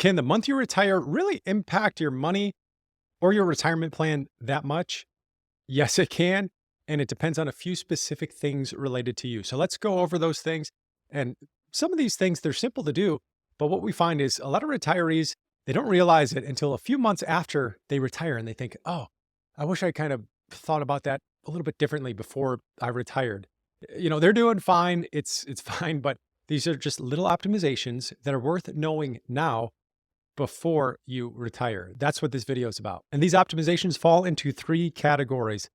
Can the month you retire really impact your money or your retirement plan that much? Yes, it can. And it depends on a few specific things related to you. So let's go over those things. And some of these things, they're simple to do. But what we find is a lot of retirees, they don't realize it until a few months after they retire and they think, oh, I wish I kind of thought about that a little bit differently before I retired. They're doing fine. It's fine, but these are just little optimizations that are worth knowing now before you retire. That's what this video is about. And these optimizations fall into three categories.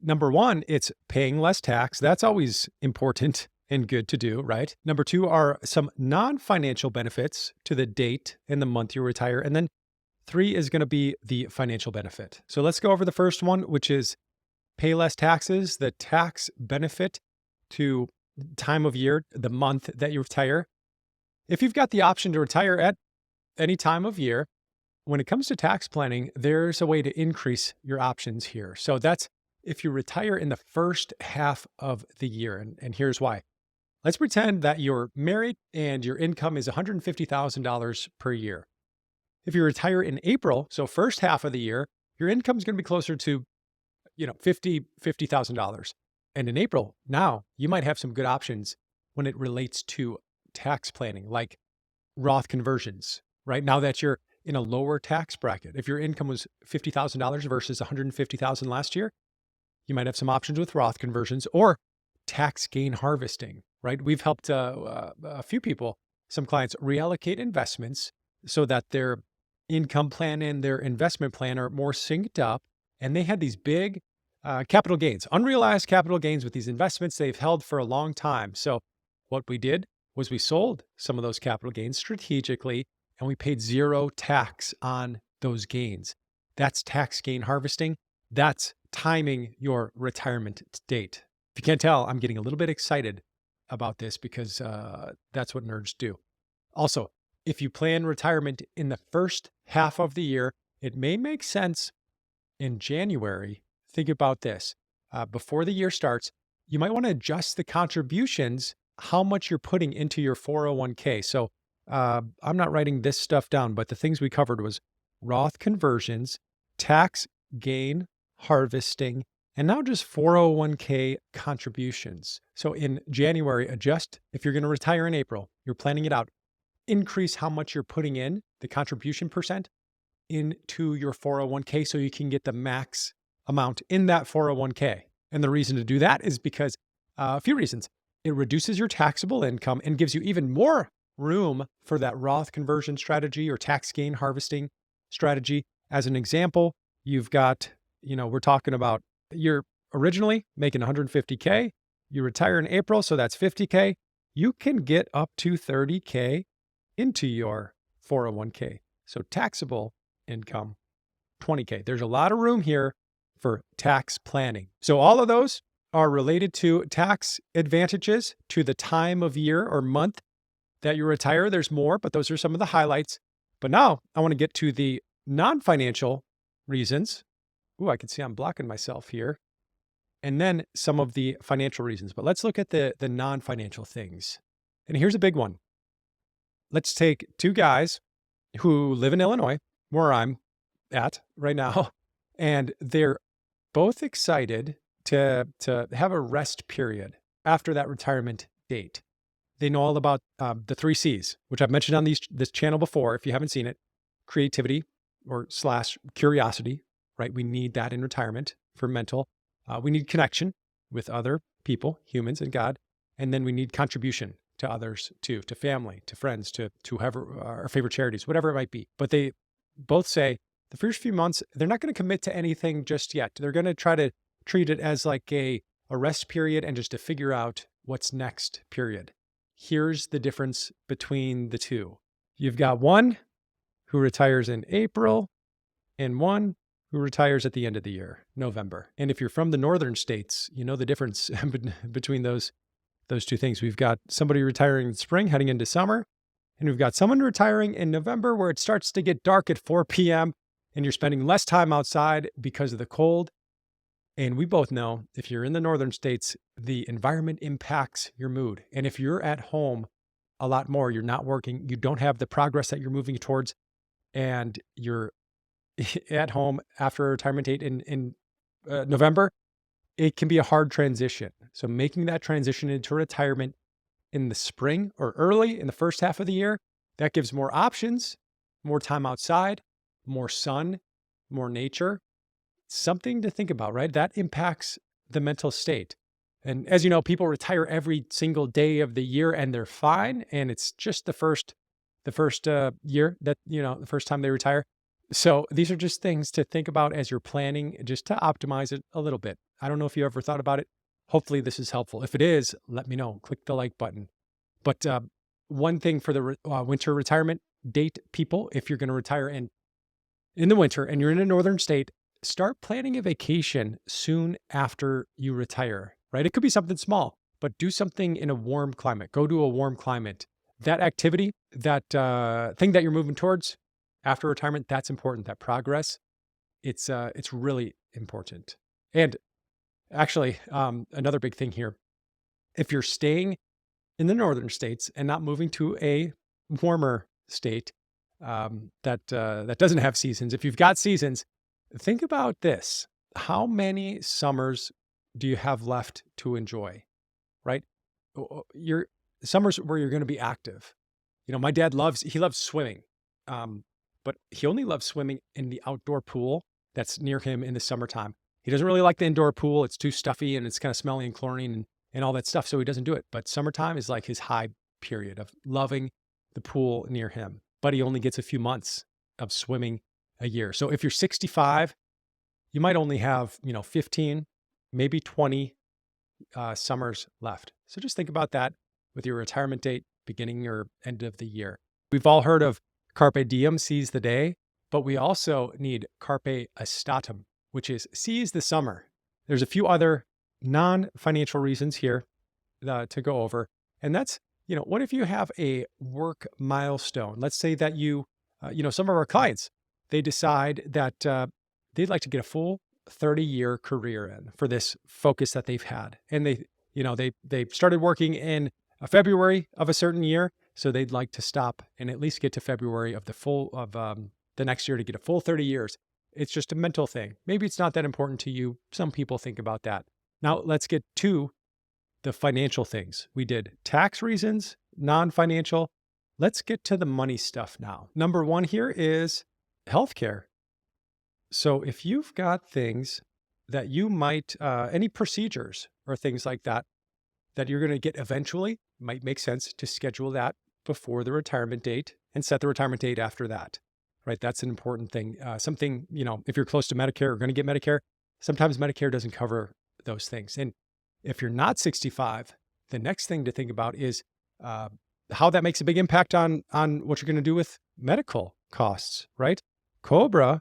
Number one, it's paying less tax. That's always important and good to do, right? Number two are some non-financial benefits to the date and the month you retire. And then three is going to be the financial benefit. So let's go over the first one, which is pay less taxes, the tax benefit to time of year, the month that you retire. If you've got the option to retire at any time of year, when it comes to tax planning, there's a way to increase your options here. So that's if you retire in the first half of the year. And here's why. Let's pretend that you're married and your income is $150,000 per year. If you retire in April, so first half of the year, your income is going to be closer to, $50,000. And in April, now you might have some good options when it relates to tax planning, like Roth conversions, right? Now that you're in a lower tax bracket, if your income was $50,000 versus $150,000 last year, you might have some options with Roth conversions or tax gain harvesting, right? We've helped a few people, some clients, reallocate investments so that their income plan and their investment plan are more synced up. And they had these big capital gains, unrealized capital gains with these investments they've held for a long time. So what we did was we sold some of those capital gains strategically, and we paid zero tax on those gains. That's tax gain harvesting. That's timing your retirement date. If you can't tell, I'm getting a little bit excited about this because that's what nerds do. Also, if you plan retirement in the first half of the year, it may make sense in January. Think about this. Before the year starts, you might want to adjust the contributions, how much you're putting into your 401k. So I'm not writing this stuff down, but the things we covered was Roth conversions, tax gain harvesting, and now just 401k contributions. So in January, adjust. If you're going to retire in April, you're planning it out. Increase how much you're putting in, the contribution percent, into your 401k so you can get the max amount in that 401k. And the reason to do that is because a few reasons. It reduces your taxable income and gives you even more room for that Roth conversion strategy or tax gain harvesting strategy. As an example, you've got, we're talking about you're originally making 150K, you retire in April, so that's 50K. You can get up to 30K into your 401k. So taxable income, 20K. There's a lot of room here for tax planning. So all of those are related to tax advantages to the time of year or month that you retire. There's more, but those are some of the highlights. But now I want to get to the non-financial reasons. Ooh, I can see I'm blocking myself here. And then some of the financial reasons. But let's look at the non-financial things. And here's a big one. Let's take two guys who live in Illinois, where I'm at right now, and they're both excited to have a rest period after that retirement date. They know all about the 3 C's, which I've mentioned on this channel before. If you haven't seen it, creativity or / curiosity, right? We need that in retirement for mental. We need connection with other people, humans and God. And then we need contribution to others too, to family, to friends, to whoever our favorite charities, whatever it might be. But they both say the first few months, they're not going to commit to anything just yet. They're going to try to treat it as like a rest period and just to figure out what's next period. Here's the difference between the two. You've got one who retires in April and one who retires at the end of the year, November. And if you're from the northern states, you know the difference between those two things. We've got somebody retiring in spring heading into summer, and we've got someone retiring in November where it starts to get dark at 4 p.m. and you're spending less time outside because of the cold. And we both know if you're in the northern states, the environment impacts your mood. And if you're at home a lot more. You're not working. You don't have the progress that you're moving towards, and you're at home after a retirement date in November. It can be a hard transition. So making that transition into retirement in the spring or early in the first half of the year, that gives more options, more time outside, more sun, more nature. Something to think about, right? That impacts the mental state. And as you know, people retire every single day of the year and they're fine. And it's just the first year that, the first time they retire. So these are just things to think about as you're planning, just to optimize it a little bit. I don't know if you ever thought about it. Hopefully this is helpful. If it is, let me know. Click the like button. But one thing for the winter retirement date, people, if you're going to retire in the winter and you're in a northern state, start planning a vacation soon after you retire, right? It could be something small, but do something in a warm climate. Go to a warm climate. That activity, that thing that you're moving towards after retirement, that's important. That progress, it's really important. And actually, another big thing here, if you're staying in the northern states and not moving to a warmer state that doesn't have seasons, if you've got seasons, think about this. How many summers do you have left to enjoy, right? Your summers where you're going to be active. My dad loves swimming, but he only loves swimming in the outdoor pool that's near him in the summertime. He doesn't really like the indoor pool. It's too stuffy and it's kind of smelly and chlorine and all that stuff. So he doesn't do it. But summertime is like his high period of loving the pool near him. But he only gets a few months of swimming a year. So if you're 65, you might only have, 15, maybe 20 summers left. So just think about that with your retirement date, beginning or end of the year. We've all heard of carpe diem, seize the day, but we also need carpe estatem, which is seize the summer. There's a few other non-financial reasons here to go over. And that's, what if you have a work milestone? Let's say that some of our clients, they decide that they'd like to get a full 30-year career in for this focus that they've had. And they started working in February of a certain year. So they'd like to stop and at least get to February of the next year to get a full 30 years. It's just a mental thing. Maybe it's not that important to you. Some people think about that. Now let's get to the financial things. We did tax reasons, non-financial. Let's get to the money stuff now. Number one here is healthcare. So if you've got things that you might, any procedures or things like that you're going to get eventually, might make sense to schedule that before the retirement date and set the retirement date after that, right? That's an important thing. Something, if you're close to Medicare or going to get Medicare, sometimes Medicare doesn't cover those things. And if you're not 65, the next thing to think about is how that makes a big impact on what you're going to do with medical costs, right? Cobra,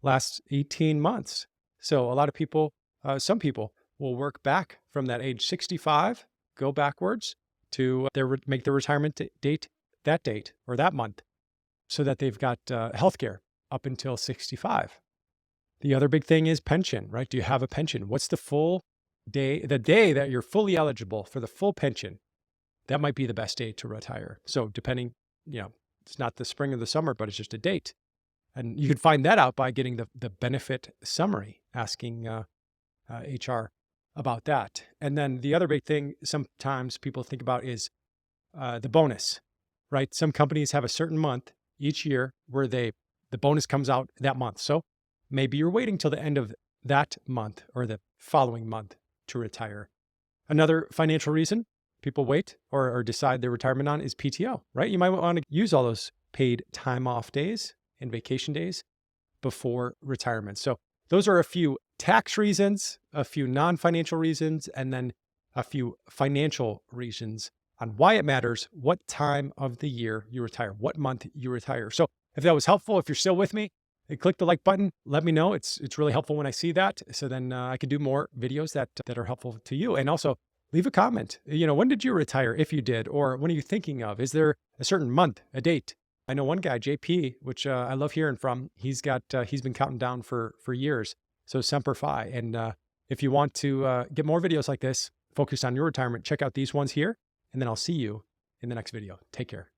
lasts 18 months. So a lot of people, some people will work back from that age 65, go backwards to make their retirement date that date or that month so that they've got healthcare up until 65. The other big thing is pension, right? Do you have a pension? What's the day that you're fully eligible for the full pension? That might be the best day to retire. So depending, it's not the spring or the summer, but it's just a date. And you can find that out by getting the benefit summary, asking HR about that. And then the other big thing sometimes people think about is the bonus, right? Some companies have a certain month each year where the bonus comes out that month. So maybe you're waiting till the end of that month or the following month to retire. Another financial reason people wait or decide their retirement on is PTO, right? You might want to use all those paid time off days and vacation days before retirement. So those are a few tax reasons, a few non-financial reasons, and then a few financial reasons on why it matters what time of the year you retire, what month you retire. So if that was helpful, if you're still with me, click the like button. Let me know. It's really helpful when I see that. So then I can do more videos that are helpful to you. And also leave a comment. When did you retire, if you did, or when are you thinking of? Is there a certain month, a date? I know one guy, JP, which I love hearing from. He's been counting down for years. So Semper Fi. And if you want to get more videos like this, focused on your retirement, check out these ones here. And then I'll see you in the next video. Take care.